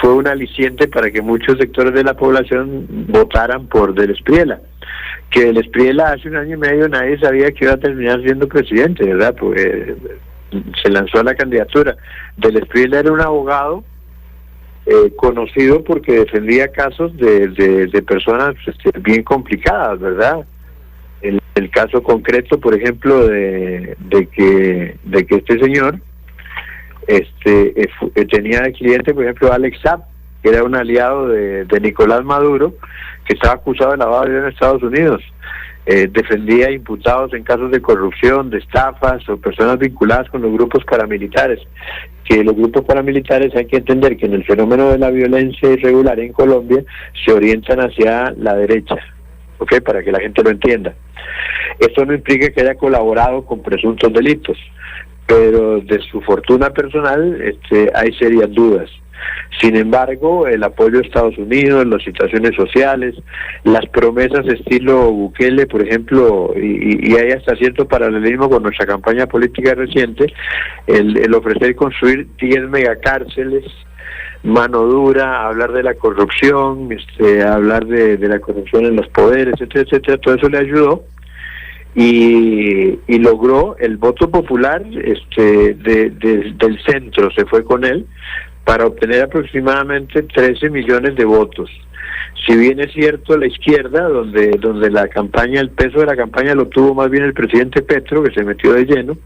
fue un aliciente para que muchos sectores de la población votaran por Del Espriella. Que Del Espriella hace 1 año y medio nadie sabía que iba a terminar siendo presidente, ¿verdad? Pues se lanzó a la candidatura. Del Espriella era un abogado conocido porque defendía casos de personas bien complicadas, ¿verdad? El caso concreto, por ejemplo, de que este señor tenía de cliente, por ejemplo, Alex Saab, que era un aliado de Nicolás Maduro, que estaba acusado de lavado de dinero en Estados Unidos. Defendía imputados en casos de corrupción, de estafas o personas vinculadas con los grupos paramilitares. Que los grupos paramilitares, hay que entender que en el fenómeno de la violencia irregular en Colombia se orientan hacia la derecha, ¿ok?, para que la gente lo entienda. Esto no implica que haya colaborado con presuntos delitos, pero de su fortuna personal hay serias dudas. Sin embargo, el apoyo de Estados Unidos, las situaciones sociales, las promesas estilo Bukele, por ejemplo, y hay hasta cierto paralelismo con nuestra campaña política reciente, el ofrecer construir 10 megacárceles, mano dura, hablar de la corrupción, hablar de la corrupción en los poderes, etcétera, etcétera, todo eso le ayudó y logró el voto popular del centro, se fue con él, para obtener aproximadamente 13 millones de votos. Si bien es cierto, la izquierda, donde la campaña, el peso de la campaña lo tuvo más bien el presidente Petro, que se metió de lleno,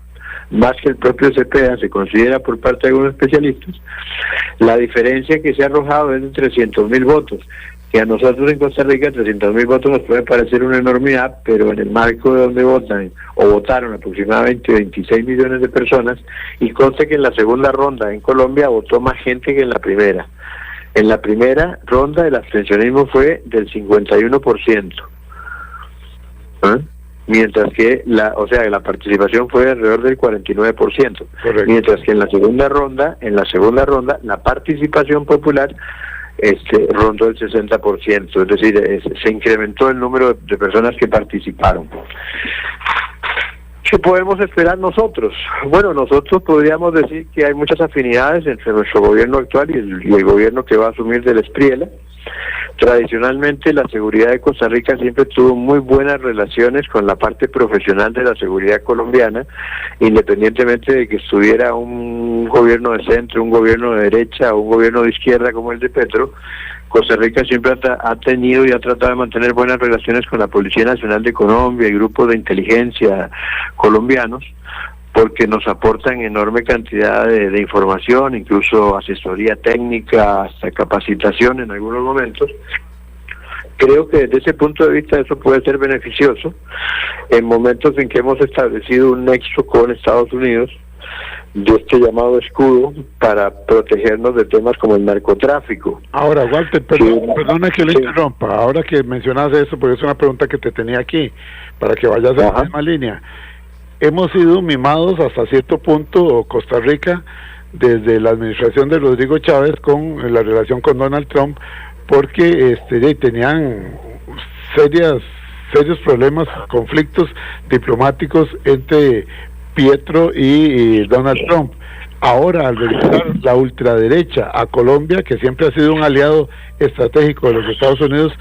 más que el propio Cepeda, se considera por parte de algunos especialistas, la diferencia que se ha arrojado es de 300.000 votos, que a nosotros en Costa Rica 300.000 votos nos puede parecer una enormidad, pero en el marco de donde votan o votaron aproximadamente 26 millones de personas, y consta que en la segunda ronda en Colombia votó más gente que en la primera. En la primera ronda el abstencionismo fue del 51%, mientras que la participación fue alrededor del 49%. Correcto. Mientras que en la segunda ronda la participación popular rondó el 60%, es decir, se incrementó el número de personas que participaron. ¿Qué podemos esperar nosotros? Bueno, nosotros podríamos decir que hay muchas afinidades entre nuestro gobierno actual y el gobierno que va a asumir Del Espriella. Tradicionalmente la seguridad de Costa Rica siempre tuvo muy buenas relaciones con la parte profesional de la seguridad colombiana, independientemente de que estuviera un gobierno de centro, un gobierno de derecha o un gobierno de izquierda como el de Petro. Costa Rica siempre ha tenido y ha tratado de mantener buenas relaciones con la Policía Nacional de Colombia y grupos de inteligencia colombianos, porque nos aportan enorme cantidad de información, incluso asesoría técnica, hasta capacitación en algunos momentos. Creo que desde ese punto de vista eso puede ser beneficioso en momentos en que hemos establecido un nexo con Estados Unidos de este llamado escudo para protegernos de temas como el narcotráfico. Ahora, Walter, perdona que le interrumpa, ahora que mencionas eso, porque es una pregunta que te tenía aquí, para que vayas en la misma línea. Hemos sido mimados hasta cierto punto, Costa Rica, desde la administración de Rodrigo Chávez con la relación con Donald Trump, porque tenían serios problemas, conflictos diplomáticos entre Petro y Donald Trump. Ahora, al regresar la ultraderecha a Colombia, que siempre ha sido un aliado estratégico de los Estados Unidos,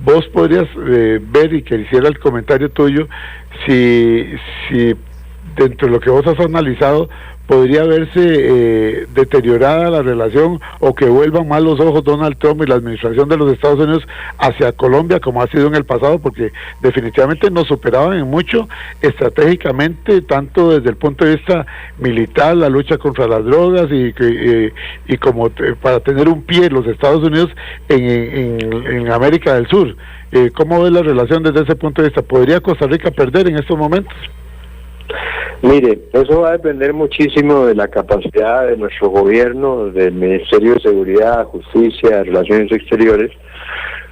vos podrías ver, y que hiciera el comentario tuyo, si dentro de lo que vos has analizado podría verse deteriorada la relación, o que vuelvan mal los ojos Donald Trump y la administración de los Estados Unidos hacia Colombia, como ha sido en el pasado, porque definitivamente nos superaban en mucho estratégicamente, tanto desde el punto de vista militar, la lucha contra las drogas, y como para tener un pie los Estados Unidos en América del Sur. ¿Cómo ves la relación desde ese punto de vista? ¿Podría Costa Rica perder en estos momentos? Mire, eso va a depender muchísimo de la capacidad de nuestro gobierno, del Ministerio de Seguridad, Justicia, Relaciones Exteriores,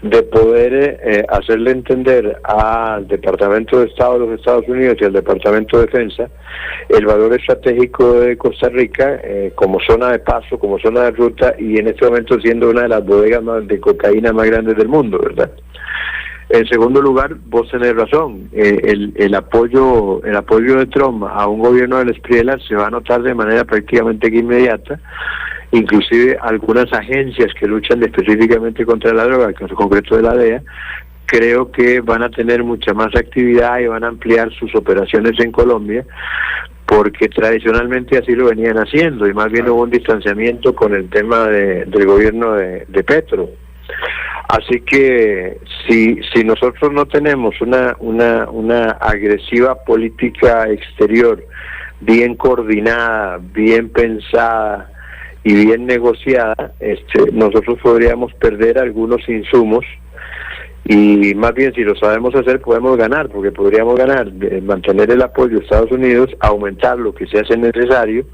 de poder hacerle entender al Departamento de Estado de los Estados Unidos y al Departamento de Defensa el valor estratégico de Costa Rica como zona de paso, como zona de ruta, y en este momento siendo una de las bodegas de cocaína más grandes del mundo, ¿verdad? En segundo lugar, vos tenés razón, el apoyo de Trump a un gobierno del Espriella se va a notar de manera prácticamente inmediata. Inclusive algunas agencias que luchan específicamente contra la droga, el caso concreto de la DEA, creo que van a tener mucha más actividad y van a ampliar sus operaciones en Colombia, porque tradicionalmente así lo venían haciendo, y más bien hubo un distanciamiento con el tema del gobierno de Petro. Así que si nosotros no tenemos una agresiva política exterior bien coordinada, bien pensada y bien negociada, nosotros podríamos perder algunos insumos, y más bien si lo sabemos hacer podemos ganar, porque podríamos ganar, mantener el apoyo de Estados Unidos, aumentar lo que se hace necesario,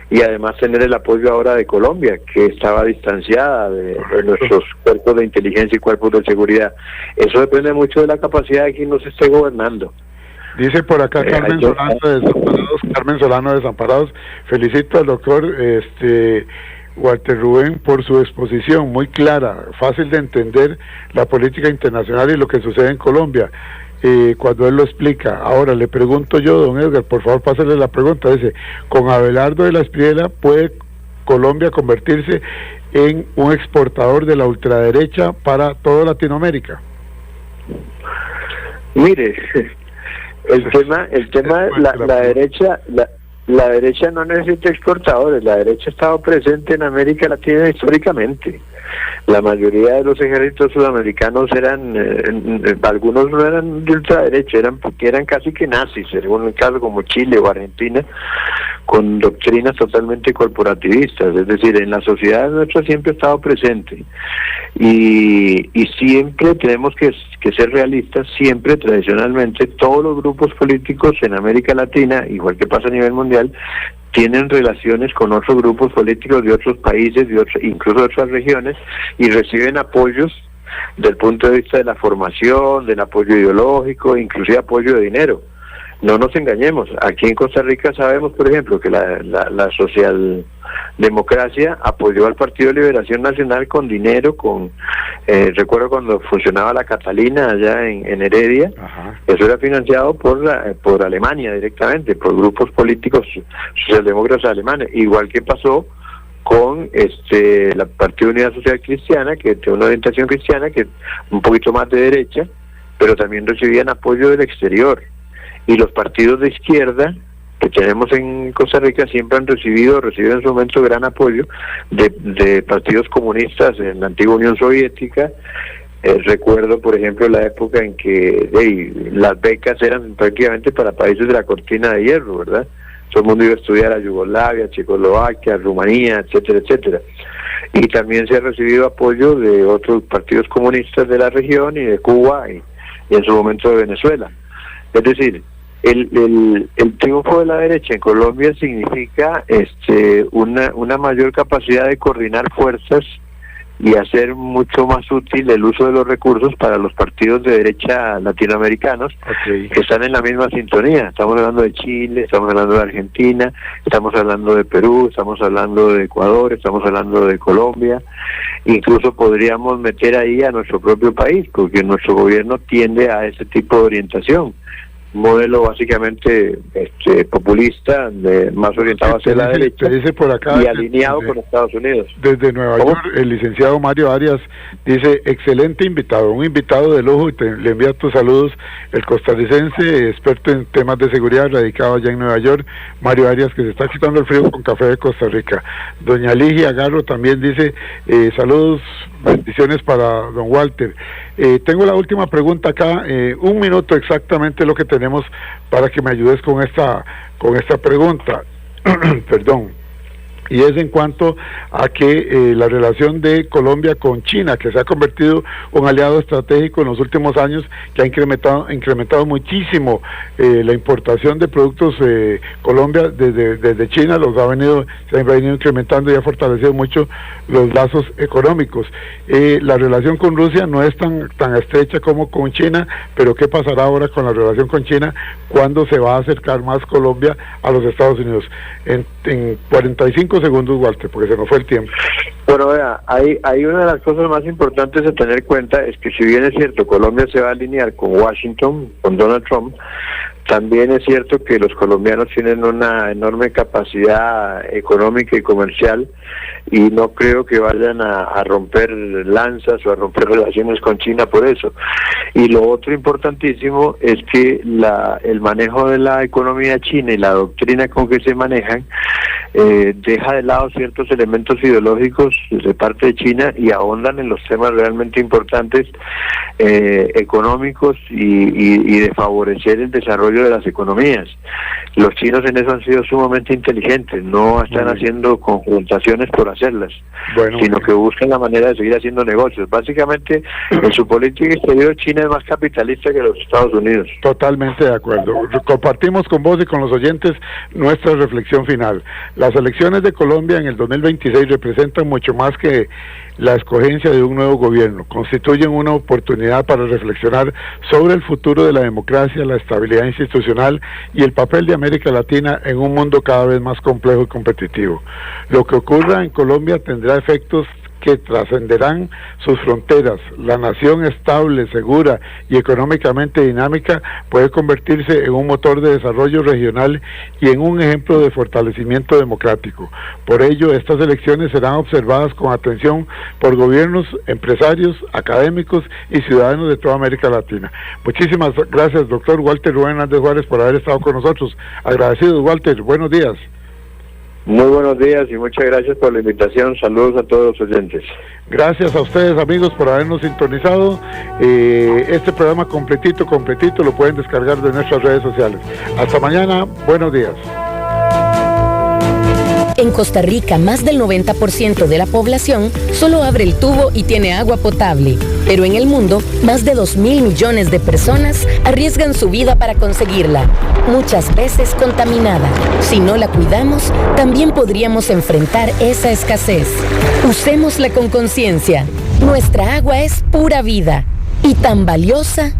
y además tener el apoyo ahora de Colombia, que estaba distanciada de nuestros cuerpos de inteligencia y cuerpos de seguridad. Eso depende mucho de la capacidad de quien nos esté gobernando. Dice por acá Carmen Solano de Desamparados, felicito al doctor Walter Rubén por su exposición, muy clara, fácil de entender la política internacional y lo que sucede en Colombia. Cuando él lo explica. Ahora le pregunto yo, don Edgar, por favor pásale la pregunta. Dice, con Abelardo de la Espriella, ¿puede Colombia convertirse en un exportador de la ultraderecha para toda Latinoamérica? Mire, la derecha no necesita exportadores. La derecha ha estado presente en América Latina históricamente. La mayoría de los ejércitos sudamericanos algunos no eran de ultraderecha, eran casi que nazis, según el caso como Chile o Argentina, con doctrinas totalmente corporativistas. Es decir, en la sociedad nuestra siempre ha estado presente, y siempre tenemos que ser realistas. Siempre, tradicionalmente, todos los grupos políticos en América Latina, igual que pasa a nivel mundial, tienen relaciones con otros grupos políticos de otros países, incluso de otras regiones, y reciben apoyos del punto de vista de la formación, del apoyo ideológico, inclusive apoyo de dinero. No nos engañemos, aquí en Costa Rica sabemos, por ejemplo, que la socialdemocracia apoyó al Partido de Liberación Nacional con dinero, recuerdo cuando funcionaba la Catalina allá en Heredia. Ajá. Eso era financiado por Alemania directamente, por grupos políticos socialdemócratas alemanes, igual que pasó con la Partido Unidad Social Cristiana, que tiene una orientación cristiana, que es un poquito más de derecha, pero también recibían apoyo del exterior. Y los partidos de izquierda que tenemos en Costa Rica siempre han recibido en su momento gran apoyo de partidos comunistas en la antigua Unión Soviética. Recuerdo, por ejemplo, la época en que las becas eran prácticamente para países de la cortina de hierro, ¿verdad? Todo el mundo iba a estudiar a Yugoslavia, Checoslovaquia, Rumanía, etcétera, etcétera. Y también se ha recibido apoyo de otros partidos comunistas de la región y de Cuba y en su momento de Venezuela. Es decir, el triunfo de la derecha en Colombia significa una mayor capacidad de coordinar fuerzas y hacer mucho más útil el uso de los recursos para los partidos de derecha latinoamericanos, que están en la misma sintonía. Estamos hablando de Chile, estamos hablando de Argentina, estamos hablando de Perú, estamos hablando de Ecuador, estamos hablando de Colombia. Incluso podríamos meter ahí a nuestro propio país, porque nuestro gobierno tiende a ese tipo de orientación. Modelo básicamente populista, más orientado hacia la derecha, dice por acá, y alineado con Estados Unidos. Desde Nueva York, el licenciado Mario Arias dice: excelente invitado, un invitado de lujo, y le envía tus saludos, el costarricense, experto en temas de seguridad, radicado allá en Nueva York, Mario Arias, que se está quitando el frío con café de Costa Rica. Doña Ligia Garro también dice: saludos, bendiciones para don Walter. Tengo la última pregunta acá, 1 minuto exactamente lo que tenemos para que me ayudes con esta pregunta. Perdón. Y es en cuanto a que la relación de Colombia con China, que se ha convertido un aliado estratégico en los últimos años, que ha incrementado muchísimo la importación de productos Colombia desde China, se ha venido incrementando y ha fortalecido mucho los lazos económicos. La relación con Rusia no es tan estrecha como con China, pero ¿qué pasará ahora con la relación con China cuando se va a acercar más Colombia a los Estados Unidos? En 45 segundos, Walter, porque se nos fue el tiempo. Bueno, vea, hay una de las cosas más importantes a tener en cuenta, es que si bien es cierto, Colombia se va a alinear con Washington, con Donald Trump, también es cierto que los colombianos tienen una enorme capacidad económica y comercial, y no creo que vayan a romper lanzas o a romper relaciones con China por eso. Y lo otro importantísimo es que el manejo de la economía china y la doctrina con que se manejan deja de lado ciertos elementos ideológicos de parte de China y ahondan en los temas realmente importantes económicos y de favorecer el desarrollo de las economías. Los chinos en eso han sido sumamente inteligentes, no están haciendo confrontaciones por hacerlas, sino que buscan la manera de seguir haciendo negocios. Básicamente, en su política exterior, China es más capitalista que los Estados Unidos. Totalmente de acuerdo. Compartimos con vos y con los oyentes nuestra reflexión final. Las elecciones de Colombia en el 2026 representan mucho más que la escogencia de un nuevo gobierno. Constituyen una oportunidad para reflexionar sobre el futuro de la democracia, la estabilidad institucional y el papel de América Latina en un mundo cada vez más complejo y competitivo. Lo que ocurra en Colombia tendrá efectos que trascenderán sus fronteras. La nación estable, segura y económicamente dinámica puede convertirse en un motor de desarrollo regional y en un ejemplo de fortalecimiento democrático. Por ello, estas elecciones serán observadas con atención por gobiernos, empresarios, académicos y ciudadanos de toda América Latina. Muchísimas gracias, doctor Walter Rubén Hernández Juárez, por haber estado con nosotros. Agradecidos, Walter. Buenos días. Muy buenos días y muchas gracias por la invitación. Saludos a todos los oyentes. Gracias a ustedes, amigos, por habernos sintonizado. Este programa completito lo pueden descargar de nuestras redes sociales. Hasta mañana, buenos días. En Costa Rica, más del 90% de la población solo abre el tubo y tiene agua potable. Pero en el mundo, más de 2.000 millones de personas arriesgan su vida para conseguirla, muchas veces contaminada. Si no la cuidamos, también podríamos enfrentar esa escasez. Usémosla con conciencia. Nuestra agua es pura vida y tan valiosa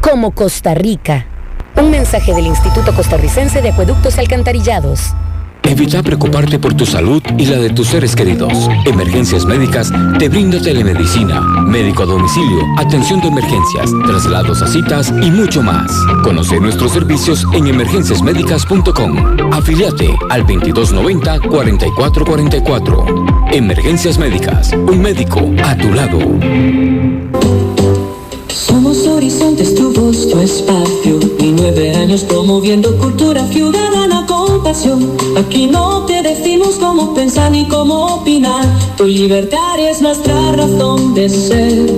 como Costa Rica. Un mensaje del Instituto Costarricense de Acueductos y Alcantarillados. Evita preocuparte por tu salud y la de tus seres queridos. Emergencias Médicas te brinda telemedicina, médico a domicilio, atención de emergencias, traslados a citas y mucho más. Conoce nuestros servicios en emergenciasmedicas.com. Afíliate al 2290-4444. Emergencias Médicas, un médico a tu lado. Somos Horizontes, tu voz, tu espacio. Y 9 años promoviendo cultura ciudadana con pasión. Aquí no te decimos cómo pensar ni cómo opinar. Tu libertad es nuestra razón de ser.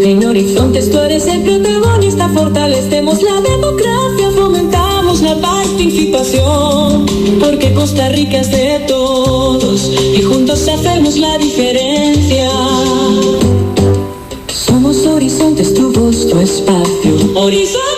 En Horizontes tú eres el protagonista. Fortalecemos la democracia, fomentamos la participación. Porque Costa Rica es de todos y juntos hacemos la diferencia. Somos Horizontes, tu voz, tu espacio. Horizonte.